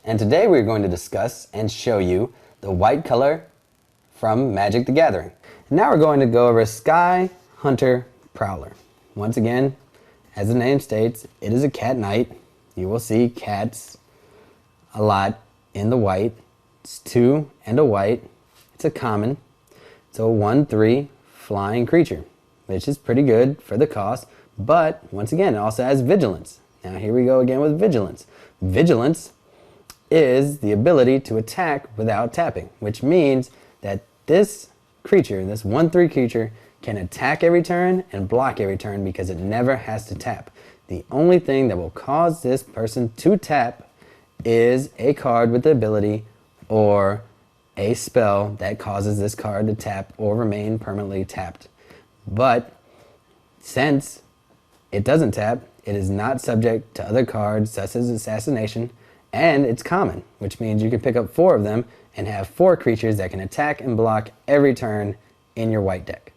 and today we're going to discuss and show you the white color from Magic the Gathering. Now we're going to go over Sky Hunter Prowler. Once again, as the name states, it is a cat knight. You will see cats a lot in the white. It's 2 and a white. It's a common. It's a 1/3 flying creature, which is pretty good for the cost, but once again, it also has vigilance. Now here we go again with vigilance. Vigilance is the ability to attack without tapping, which means that this creature, this 1/3 creature, can attack every turn and block every turn because it never has to tap. The only thing that will cause this person to tap is a card with the ability or a spell that causes this card to tap or remain permanently tapped. But since it doesn't tap, it is not subject to other cards such as Assassination, and it's common, which means you can pick up 4 of them and have 4 creatures that can attack and block every turn in your white deck.